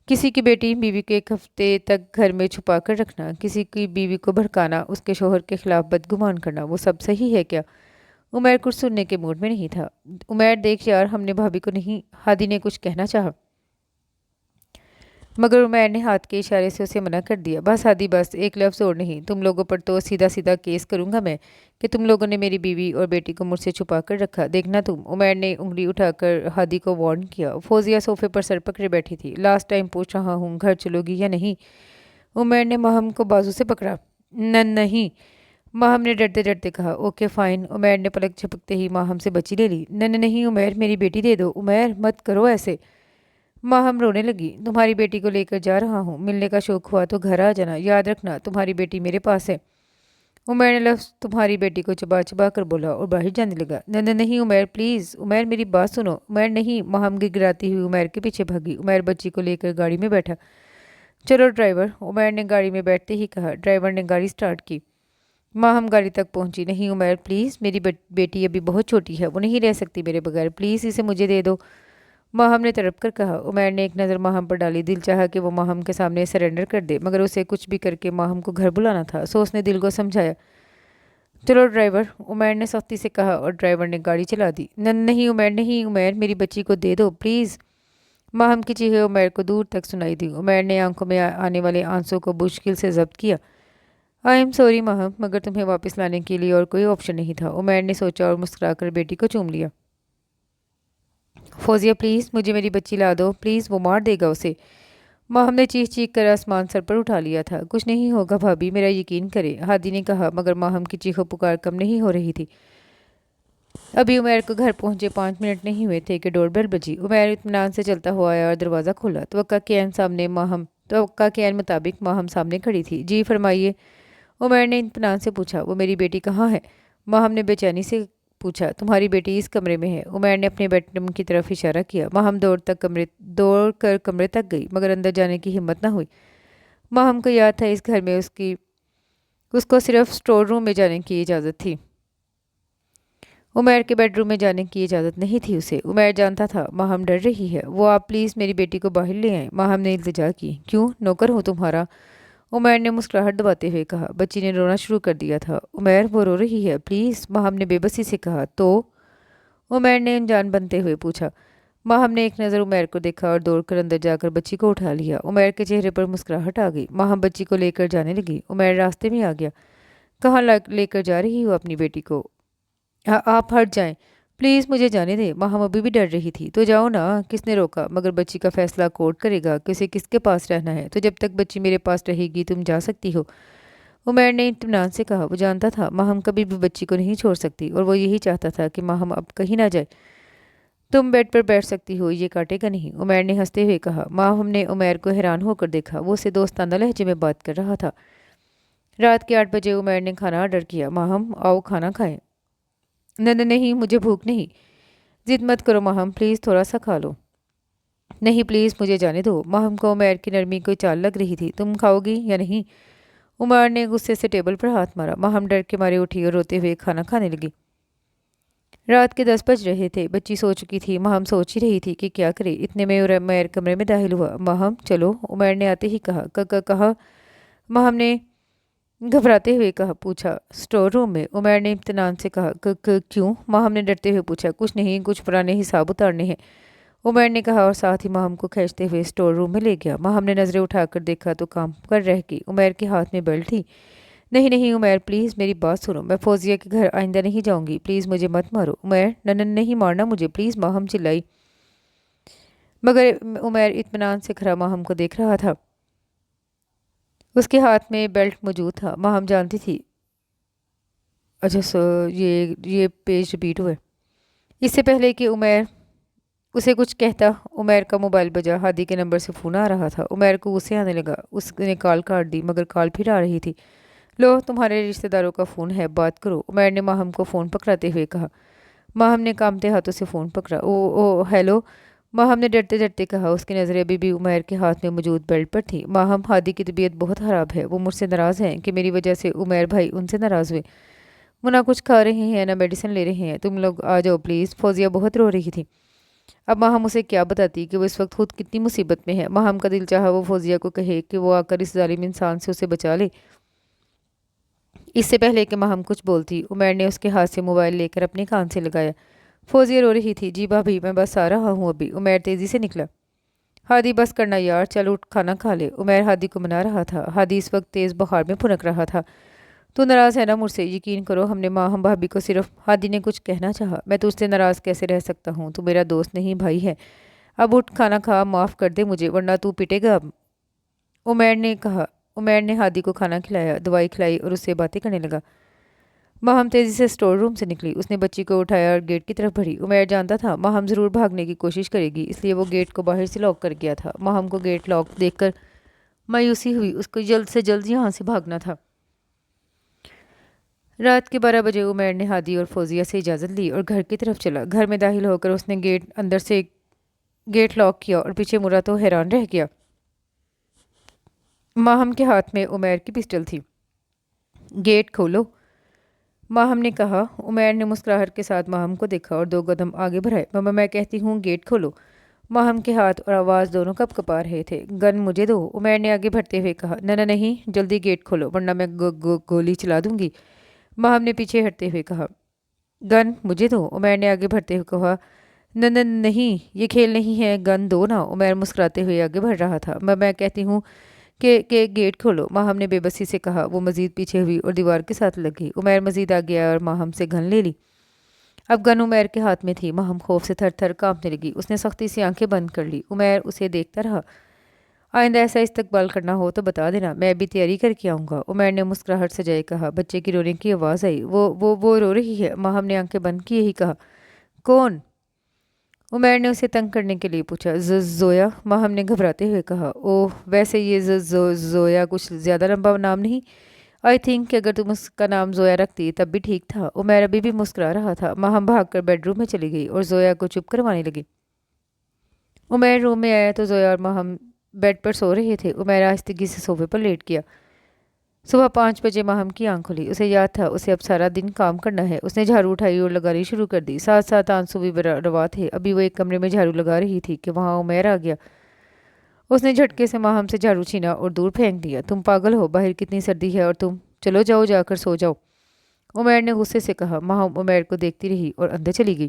کسی کی بیوی کو ایک ہفتے تک گھر میں چھپا کر رکھنا، کسی کی بیوی کو بھڑکانا، اس کے شوہر کے خلاف بدگمان کرنا، وہ سب صحیح ہے کیا؟ عمیر کچھ سننے کے موڈ میں نہیں تھا۔ عمیر دیکھ یار، ہم نے بھابھی کو نہیں، ہادی نے کچھ کہنا چاہا مگر عمیر نے ہاتھ کے اشارے سے اسے منع کر دیا۔ بس ہادی بس، ایک لفظ اور نہیں، تم لوگوں پر تو سیدھا سیدھا کیس کروں گا میں کہ تم لوگوں نے میری بیوی اور بیٹی کو مجھ سے چھپا کر رکھا، دیکھنا تم۔ عمیر نے انگلی اٹھا کر ہادی کو وارن کیا۔ فوزیہ صوفے پر سر پکڑے بیٹھی تھی۔ لاسٹ ٹائم پوچھ رہا ہوں، گھر چلو گی یا نہیں؟ عمیر نے ماہم کو بازو سے پکڑا۔ نہیں، ماہم نے ڈرتے ڈرتے کہا۔ Okay fine. عمیر نے پلک جھپکتے ہی ماہم سے بچی لے لی۔ نہیں عمیر، میری بیٹی دے دو۔ عمیر مت کرو ایسے۔ ماہم رونے لگی۔ تمہاری بیٹی کو لے کر جا رہا ہوں، ملنے کا شوق ہوا تو گھر آ جانا، یاد رکھنا تمہاری بیٹی میرے پاس ہے۔ عمیر نے لفظ تمہاری بیٹی کو چبا چبا کر بولا اور باہر جانے لگا۔ نہیں عمیر پلیز، عمیر میری بات سنو۔ عمیر نہیں، ماہم گڑگڑاتی ہوئی عمیر کے پیچھے بھاگی۔ عمیر بچی کو لے کر گاڑی میں بیٹھا۔ چلو ڈرائیور، عمیر نے گاڑی میں بیٹھتے ہی کہا۔ ڈرائیور نے گاڑی سٹارٹ کی۔ ماہم گاڑی تک پہنچی۔ نہیں عمیر پلیز، میری بیٹی ابھی بہت چھوٹی ہے، وہ نہیں رہ سکتی میرے بغیر، پلیز اسے مجھے دے دو، ماہم نے تڑپ کر کہا۔ عمیر نے ایک نظر ماہم پر ڈالی۔ دل چاہا کہ وہ ماہم کے سامنے سرنڈر کر دے، مگر اسے کچھ بھی کر کے ماہم کو گھر بلانا تھا، سو اس نے دل کو سمجھایا۔ چلو ڈرائیور، عمیر نے سختی سے کہا اور ڈرائیور نے گاڑی چلا دی۔ نہیں عمیر نہیں، عمیر میری بچی کو دے دو پلیز۔ ماہم کی چیخیں عمیر کو دور تک سنائی دی۔ عمیر نے آنکھوں میں آنے والے آنسوں کو مشکل سے ضبط کیا۔ آئی ایم سوری ماہم، مگر تمہیں واپس لانے کے لیے اور کوئی آپشن نہیں تھا۔ عمیر نے سوچا اور مسکرا کر بیٹی کو چوم لیا۔ فوزیہ پلیز، مجھے میری بچی لا دو پلیز، وہ مار دے گا اسے۔ ماہم نے چیخ چیخ کر آسمان سر پر اٹھا لیا تھا۔ کچھ نہیں ہوگا بھابھی، میرا یقین کرے، ہادی نے کہا، مگر ماہم کی چیخ و پکار کم نہیں ہو رہی تھی۔ ابھی عمیر کو گھر پہنچے 5 منٹ نہیں ہوئے تھے کہ ڈور بیل بجی۔ عمیر اطمینان سے چلتا ہوا آیا اور دروازہ کھولا۔ توقع کے عین مطابق ماہم سامنے کھڑی تھی۔ جی فرمائیے، عمیر نے اطمینان سے پوچھا۔ وہ میری بیٹی کہاں ہے؟ ماہم نے بے چینی سے پوچھا۔ تمہاری بیٹی اس کمرے میں ہے، عمیر نے اپنے بیڈ روم کی طرف اشارہ کیا۔ ماہم دوڑ کر کمرے تک گئی، مگر اندر جانے کی ہمت نہ ہوئی۔ ماہم کو یاد تھا اس گھر میں اس کو صرف سٹور روم میں جانے کی اجازت تھی، عمیر کے بیڈ روم میں جانے کی اجازت نہیں تھی اسے۔ عمیر جانتا تھا ماہم ڈر رہی ہے۔ وہ آپ پلیز میری بیٹی کو باہر لے آئیں، ماہم نے التجا کی۔ کیوں، نوکر ہوں تمہارا، عمیر نے مسکراہٹ دباتے ہوئے کہا۔ بچی نے رونا شروع کر دیا تھا۔ عمیر وہ رو رہی ہے پلیز، ماہم نے بے بسی سے کہا۔ تو عمیر نے انجان بنتے ہوئے پوچھا۔ ماہم نے ایک نظر عمیر کو دیکھا اور دوڑ کر اندر جا کر بچی کو اٹھا لیا۔ عمیر کے چہرے پر مسکراہٹ آ گئی۔ ماہم بچی کو لے کر جانے لگی۔ عمیر راستے میں آ گیا۔ کہاں لے کر جا رہی ہو اپنی بیٹی کو؟ آپ ہٹ جائیں پلیز، مجھے جانے دیں، ماہم ابھی بھی ڈر رہی تھی۔ تو جاؤ نا، کس نے روکا، مگر بچی کا فیصلہ کورٹ کرے گا کہ اسے کس کے پاس رہنا ہے، تو جب تک بچی میرے پاس رہے گی تم جا سکتی ہو، عمیر نے اطمینان سے کہا۔ وہ جانتا تھا ماہم کبھی بھی بچی کو نہیں چھوڑ سکتی اور وہ یہی چاہتا تھا کہ ماہم اب کہیں نہ جائے۔ تم بیڈ پر بیٹھ سکتی ہو، یہ کاٹے گا نہیں، عمیر نے ہنستے ہوئے کہا۔ ماہم نے عمیر کو حیران ہو کر دیکھا، وہ اسے دوستانہ لہجے میں بات کر رہا تھا۔ رات کے 8 بجے عمیر نے کھانا آرڈر کیا۔ ماہم آؤ کھانا کھائیں۔ نہیں، مجھے بھوک نہیں۔ ضد مت کرو ماہم، پلیز تھوڑا سا کھا لو۔ نہیں پلیز، مجھے جانے دو۔ ماہم کو عمیر کی نرمی کوئی چال لگ رہی تھی۔ تم کھاؤ گی یا نہیں؟ عمیر نے غصے سے ٹیبل پر ہاتھ مارا۔ ماہم ڈر کے مارے اٹھی اور روتے ہوئے کھانا کھانے لگی۔ رات کے 10 بج رہے تھے۔ بچی سو چکی تھی۔ ماہم سوچ ہی رہی تھی کہ کیا کرے۔ اتنے میں عمیر کمرے میں داخل ہوا۔ ماہم چلو، عمیر نے آتے ہی کہا۔ کہا، ماہم نے گھبراتے ہوئے پوچھا۔ سٹور روم میں، عمیر نے اطمینان سے کہا۔ کیوں، ماہم نے ڈرتے ہوئے پوچھا۔ کچھ نہیں، کچھ پرانے حساب اتارنے ہیں، عمیر نے کہا اور ساتھ ہی ماہم کو کھینچتے ہوئے سٹور روم میں لے گیا۔ ماہم نے نظریں اٹھا کر دیکھا تو کام پر رہ گئی۔ عمیر کے ہاتھ میں بیلٹ تھی۔ نہیں عمیر پلیز میری بات سنو، میں فوزیہ کے گھر آئندہ نہیں جاؤں گی، پلیز مجھے مت مارو۔ عمیر نہیں مارنا مجھے پلیز، ماہم چلائی، مگر عمیر اطمینان سے کھڑا ماہم کو دیکھ رہا تھا۔ اس کے ہاتھ میں بیلٹ موجود تھا۔ ماہم جانتی تھی۔ اچھا یہ پیج ریپیٹ ہوئے۔ اس سے پہلے کہ عمیر اسے کچھ کہتا عمیر کا موبائل بجا۔ ہادی کے نمبر سے فون آ رہا تھا۔ عمیر کو غصے آنے لگا۔ اس نے کال کاٹ دی مگر کال پھر آ رہی تھی۔ لو تمہارے رشتہ داروں کا فون ہے، بات کرو، عمیر نے ماہم کو فون پکڑاتے ہوئے کہا۔ ماہم نے کامتے ہاتھوں سے فون پکڑا۔ او ہیلو، ماہم نے ڈرتے ڈرتے کہا۔ اس کی نظریں ابھی بھی عمیر کے ہاتھ میں موجود بیلٹ پر تھی۔ ماہم، ہادی کی طبیعت بہت خراب ہے، وہ مجھ سے ناراض ہیں کہ میری وجہ سے عمیر بھائی ان سے ناراض ہوئے۔ وہ نہ کچھ کھا رہے ہیں نہ میڈیسن لے رہے ہیں، تم لوگ آ جاؤ پلیز۔ فوزیہ بہت رو رہی تھی۔ اب ماہم اسے کیا بتاتی کہ وہ اس وقت خود کتنی مصیبت میں ہے۔ ماہم کا دل چاہا وہ فوزیہ کو کہے کہ وہ آ کر اس ظالم انسان سے اسے بچا لے۔ اس سے پہلے کہ ماہم کچھ بولتی، عمیر نے اس کے ہاتھ سے موبائل لے کر اپنے کان سے لگایا۔ فوزیہ رو رہی تھی۔ جی بھابھی میں بس آ رہا ہوں ابھی۔ عمیر تیزی سے نکلا۔ ہادی بس کرنا یار، چل اٹھ کھانا کھا لے۔ عمیر ہادی کو منا رہا تھا۔ ہادی اس وقت تیز بخار میں پھنک رہا تھا۔ تو ناراض ہے نا مجھ سے؟ یقین کرو ہم نے ماہم بھابھی کو صرف… ہادی نے کچھ کہنا چاہا۔ میں تجھ سے ناراض کیسے رہ سکتا ہوں؟ تو میرا دوست نہیں بھائی ہے۔ اب اٹھ کھانا کھا، معاف کر دے مجھے ورنہ تو پٹے گا اب، عمیر نے کہا۔ عمیر نے ہادی کو کھانا کھلایا، دوائی کھلائی اور اس سے باتیں کرنے لگا۔ ماہم تیزی سے اسٹور روم سے نکلی۔ اس نے بچی کو اٹھایا اور گیٹ کی طرف بڑھی۔ عمیر جانتا تھا ماہم ضرور بھاگنے کی کوشش کرے گی، اس لیے وہ گیٹ کو باہر سے لاک کر گیا تھا۔ ماہم کو گیٹ لاک دیکھ کر مایوسی ہوئی۔ اس کو جلد سے جلد یہاں سے بھاگنا تھا۔ رات کے 12 بجے عمیر نے ہادی اور فوزیہ سے اجازت لی اور گھر کی طرف چلا۔ گھر میں داخل ہو کر اس نے اندر سے گیٹ لاک کیا اور پیچھے مڑا تو حیران رہ گیا۔ ماہم کے ہاتھ میں عمیر کی پسٹل تھی۔ گیٹ کھولو، ماہم نے کہا۔ عمیر نے مسکراہٹ کے ساتھ ماہم کو دیکھا اور 2 قدم آگے بڑھائے۔ ماما میں کہتی ہوں گیٹ کھولو۔ ماہم کے ہاتھ اور آواز دونوں کپ کپا رہے تھے۔ گن مجھے دو، عمیر نے آگے بڑھتے ہوئے کہا۔ نہ نہیں، جلدی گیٹ کھولو ورنہ میں گولی چلا دوں گی، ماہم نے پیچھے ہٹتے ہوئے کہا۔ گن مجھے دو، عمیر نے آگے بڑھتے ہوئے کہا۔ نہیں، یہ کھیل نہیں ہے، گن دو نا، عمیر مسکراتے ہوئے آگے بڑھ رہا تھا۔ میں کہتی ہوں کہ گیٹ کھولو، ماہم نے بے بسی سے کہا۔ وہ مزید پیچھے ہوئی اور دیوار کے ساتھ لگ گئی۔ عمیر مزید آگے آیا اور ماہم سے گن لے لی۔ اب گن عمیر کے ہاتھ میں تھی۔ ماہم خوف سے تھر تھر کانپنے لگی۔ اس نے سختی سے آنکھیں بند کر لی۔ عمیر اسے دیکھتا رہا۔ آئندہ ایسا استقبال کرنا ہو تو بتا دینا، میں ابھی تیاری کر کے آؤں گا، عمیر نے مسکراہٹ سجائے کہا۔ بچے کی رونے کی آواز آئی۔ وہ رو رہی ہے، ماہم نے آنکھیں بند کیے ہی کہا۔ کون؟ عمیر نے اسے تنگ کرنے کے لیے پوچھا۔ زویا، ماہم نے گھبراتے ہوئے کہا۔ اوہ، ویسے یہ زویا کچھ زیادہ لمبا نام نہیں؟ آئی تھنک کہ اگر تم اس کا نام زویا رکھتی تب بھی ٹھیک تھا۔ عمیر ابھی بھی مسکرا رہا تھا۔ ماہم بھاگ کر بیڈ روم میں چلی گئی اور زویا کو چپ کروانے لگی۔ عمیر روم میں آیا تو زویا اور ماہم بیڈ پر سو رہے تھے۔ عمیر آہستگی سے صوفے پر لیٹ گیا۔ صبح 5 بجے ماہم کی آنکھ کھلی۔ اسے یاد تھا اسے اب سارا دن کام کرنا ہے۔ اس نے جھاڑو اٹھائی اور لگانی شروع کر دی۔ ساتھ ساتھ آنسو بھی روا تھے۔ ابھی وہ ایک کمرے میں جھاڑو لگا رہی تھی کہ وہاں عمیر آ گیا۔ اس نے جھٹکے سے ماہم سے جھاڑو چھینا اور دور پھینک دیا۔ تم پاگل ہو، باہر کتنی سردی ہے اور تم… چلو جاؤ، جا کر سو جاؤ، عمیر نے غصے سے کہا۔ ماہم عمیر کو دیکھتی رہی اور اندر چلی گئی۔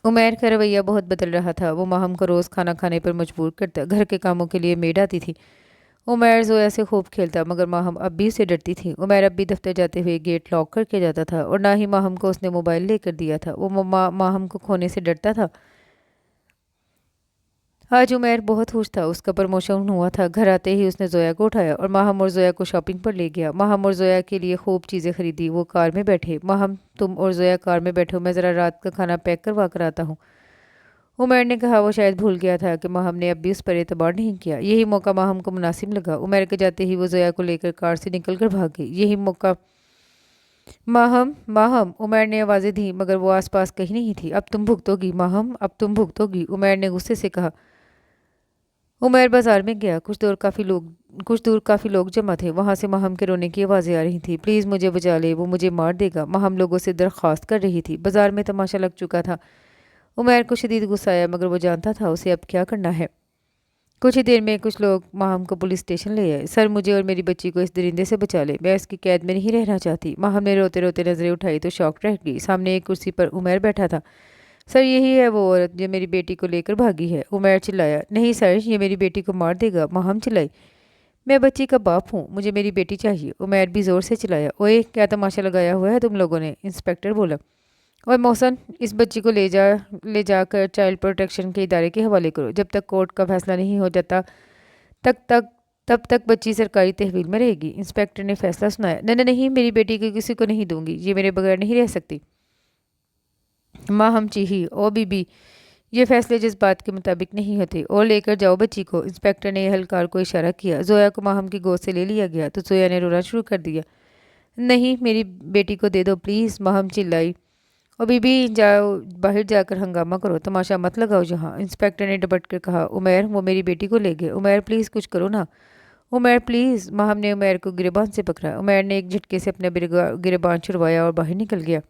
عمیر کا رویہ بہت بدل رہا تھا۔ وہ ماہم کو روز کھانا کھانے پر مجبور کرتا۔ گھر کے کاموں کے لیے میڈ آتی تھی۔ عمیر زویا سے خوب کھیلتا مگر ماہم اب بھی اسے ڈرتی تھی۔ عمیر اب بھی دفتر جاتے ہوئے گیٹ لاک کر کے جاتا تھا اور نہ ہی ماہم کو اس نے موبائل لے کر دیا تھا۔ وہ ماہم کو کھونے سے ڈرتا تھا۔ آج عمیر بہت خوش تھا، اس کا پروموشن ہوا تھا۔ گھر آتے ہی اس نے زویا کو اٹھایا اور ماہم اور زویا کو شاپنگ پر لے گیا۔ ماہم اور زویا کے لیے خوب چیزیں خریدی۔ وہ کار میں بیٹھے۔ ماہم، تم اور زویا کار میں بیٹھو، میں ذرا رات کا کھانا پیک کروا کر آتا ہوں، عمیر نے کہا۔ وہ شاید بھول گیا تھا کہ ماہم نے اب بھی اس پر اعتبار نہیں کیا۔ یہی موقع ماہم کو مناسب لگا۔ عمیر کے جاتے ہی وہ زویا کو لے کر کار سے نکل کر بھاگ گئی۔ یہی موقع… ماہم، عمیر نے آوازیں دیں مگر وہ آس پاس کہیں نہیں تھی۔ اب تم بھگتو گی ماہم، اب تم بھگتو گی، عمیر نے غصے سے کہا۔ عمیر بازار میں گیا۔ کچھ دور کافی لوگ جمع تھے۔ وہاں سے ماہم کے رونے کی آوازیں آ رہی تھیں۔ پلیز مجھے بچا لے، وہ مجھے مار دے گا، ماہم لوگوں سے درخواست کر رہی تھی۔ بازار میں تماشا لگ چکا تھا۔ عمیر کو شدید غصہ آیا مگر وہ جانتا تھا اسے اب کیا کرنا ہے۔ کچھ ہی دیر میں کچھ لوگ ماہم کو پولیس اسٹیشن لے آئے۔ سر، مجھے اور میری بچی کو اس درندے سے بچا لے، میں اس کی قید میں نہیں رہنا چاہتی، ماہم نے روتے روتے نظریں اٹھائی تو شاک رہ گئی۔ سامنے ایک کرسی پر عمیر بیٹھا تھا۔ سر، یہی ہے وہ عورت جو میری بیٹی کو لے کر بھاگی ہے، عمیر چلایا۔ نہیں سر، یہ میری بیٹی کو مار دے گا، ماہم چلائی۔ میں بچی کا باپ ہوں، مجھے میری بیٹی چاہیے، عمیر بھی زور سے چلایا۔ اوئے، کیا تماشا لگایا ہوا ہے تم لوگوں نے، انسپکٹر بولا۔ اور محسن، اس بچی کو لے جا کر چائلڈ پروٹیکشن کے ادارے کے حوالے کرو، جب تک کورٹ کا فیصلہ نہیں ہو جاتا تب تک بچی سرکاری تحویل میں رہے گی، انسپکٹر نے فیصلہ سنایا۔ نہیں، میری بیٹی کو کسی کو نہیں دوں گی، یہ میرے بغیر نہیں رہ سکتی۔ माहम चीही, ओ बीबी, ये फैसले जिस बात के मुताबिक नहीं होते, और लेकर जाओ बच्ची को। इंस्पेक्टर ने एहलकार को इशारा किया। जोया को माहम की गोद से ले लिया गया तो जोया ने रोना शुरू कर दिया। नहीं, मेरी बेटी को दे दो प्लीज़, माहम चिल्लाई। ओ बीबी, जाओ बाहर जाकर हंगामा करो, तमाशा मत लगाओ यहाँ, इंस्पेक्टर ने डपट कर कहा। उमैर, वो मेरी बेटी को ले गए। उमैर प्लीज़ कुछ करो ना। उमैर प्लीज़। माहम ने उमैर को गिरेबान से पकड़ा। उमैर ने एक झटके से अपना गिरेबान छुड़वाया और बाहर निकल गया।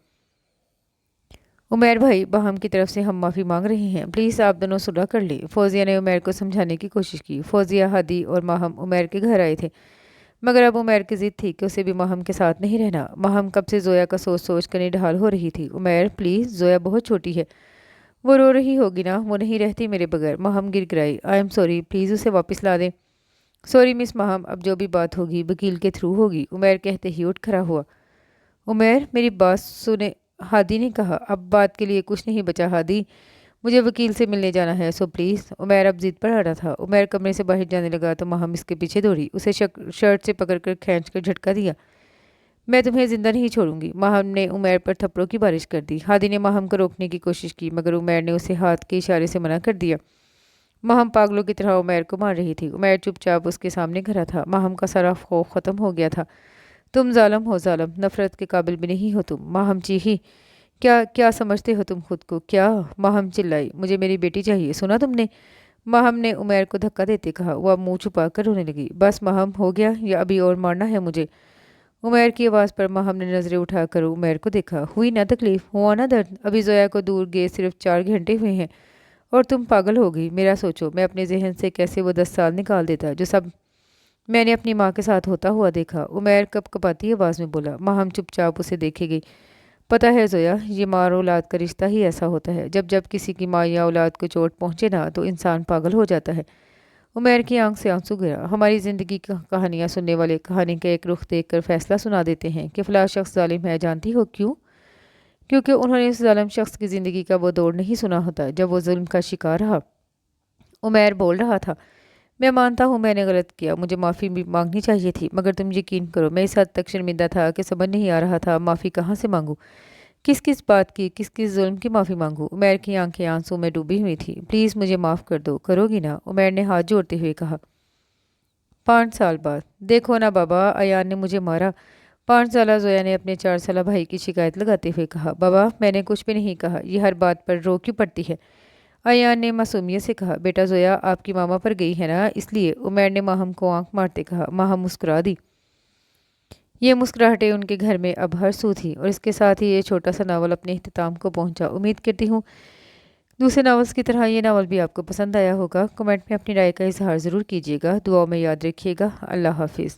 उमैर भाई, माहम की तरफ से हम माफ़ी मांग रहे हैं, प्लीज़ आप दोनों सुलह कर लें। फौजिया ने उमैर को समझाने की कोशिश की। फौजिया, हादी और माहम उमैर के घर आए थे, मगर अब उमैर की ज़िद थी कि उसे भी माहम के साथ नहीं रहना। माहम कब से जोया का सोच सोच कर निढाल हो रही थी। उमैर प्लीज़, जोया बहुत छोटी है, वो रो रही होगी ना, वो नहीं रहती मेरे बगैर। माहम गिड़गिड़ाई। आई एम सॉरी, प्लीज़ उसे वापस ला दें। सॉरी मिस माहम, अब जो भी बात होगी वकील के थ्रू होगी, उमैर कहते ही उठ खड़ा हुआ। उमैर, मेरी बात सुने, हादी ने कहा। अब बात के लिए कुछ नहीं बचा हादी, मुझे वकील से मिलने जाना है, सो प्लीज़। उमैर अब जिद पर अड़ा था। उमैर कमरे से बाहर जाने लगा तो माहम इसके पीछे दौड़ी, उसे शर्ट से पकड़कर खींच कर झटका दिया। मैं तुम्हें जिंदा नहीं छोड़ूंगी। माहम ने उमैर पर थप्पड़ों की बारिश कर दी। हादी ने माहम को रोकने की कोशिश की, मगर उमैर ने उसे हाथ के इशारे से मना कर दिया। माहम पागलों की तरह उमैर को मार रही थी। उमैर चुपचाप उसके सामने खड़ा था। माहम का सारा खौफ ख़त्म हो गया था। तुम जालिम हो जालिम, नफरत के काबिल भी नहीं हो तुम। माहम चीखी। क्या क्या समझते हो तुम खुद को, क्या? माहम चिल्लाई। मुझे मेरी बेटी चाहिए, सुना तुमने? माहम ने उमैर को धक्का देते कहा। वह मुंह छुपा कर रोने लगी। बस माहम, हो गया, या अभी और मारना है मुझे? उमैर की आवाज़ पर माहम ने नज़रें उठाकर उमैर को देखा। हुई ना तकलीफ, हुआ ना दर्द? अभी जोया को दूर गए सिर्फ 4 घंटे हुए हैं और तुम पागल हो गई। मेरा सोचो, मैं अपने जहन से कैसे वो 10 साल निकाल देता जो सब मैंने अपनी माँ के साथ होता हुआ देखा। उमैर कपकपाती आवाज़ में बोला। माहम चुपचाप उसे देखेगी। पता है जोया, ये माँ और औलाद का रिश्ता ही ऐसा होता है, जब जब किसी की माँ या औलाद को चोट पहुँचे ना तो इंसान पागल हो जाता है। उमैर की आंख से आंसू गिरा। हमारी ज़िंदगी की कहानियाँ सुनने वाले कहानी का एक रुख देखकर फैसला सुना देते हैं कि फ़लाँ शख्स जालिम है। जानती हो क्यों? क्योंकि उन्होंने उस जालिम शख्स की ज़िंदगी का वो दौर नहीं सुना होता जब वो जुल्म का शिकार रहा। उमैर बोल रहा था। मैं मानता हूँ मैंने गलत किया, मुझे माफ़ी भी मांगनी चाहिए थी, मगर तुम यकीन करो मैं इस हद तक शर्मिंदा था कि समझ नहीं आ रहा था माफ़ी कहाँ से मांगूँ, किस किस बात की, किस किस जुल्म की माफ़ी मांगूँ। उमैर की आंखें आंसू में डूबी हुई थी। प्लीज़ मुझे माफ़ कर दो, करोगी ना? उमैर ने हाथ जोड़ते हुए कहा। 5 साल बाद। देखो ना बाबा, अयान ने मुझे मारा। 5 साला जोया ने अपने 4 साला भाई की शिकायत लगाते हुए कहा। बाबा, मैंने कुछ भी नहीं कहा, ये हर बात पर रो क्यों पड़ती है? अयान ने मासूमियत से कहा। बेटा जोया आपकी मामा पर गई है ना, इसलिए। उमैर ने माहम को आंख मारते कहा। माहम मुस्कुरा दी। ये मुस्कुराहटें उनके घर में अब हर सू थी और इसके साथ ही ये छोटा सा नावल अपने इख्तिताम को पहुंचा। उम्मीद करती हूँ दूसरे नावल्स की तरह ये नावल भी आपको पसंद आया होगा। कमेंट में अपनी राय का इजहार ज़रूर कीजिएगा। दुआओं में याद रखिएगा। अल्लाह हाफिज़।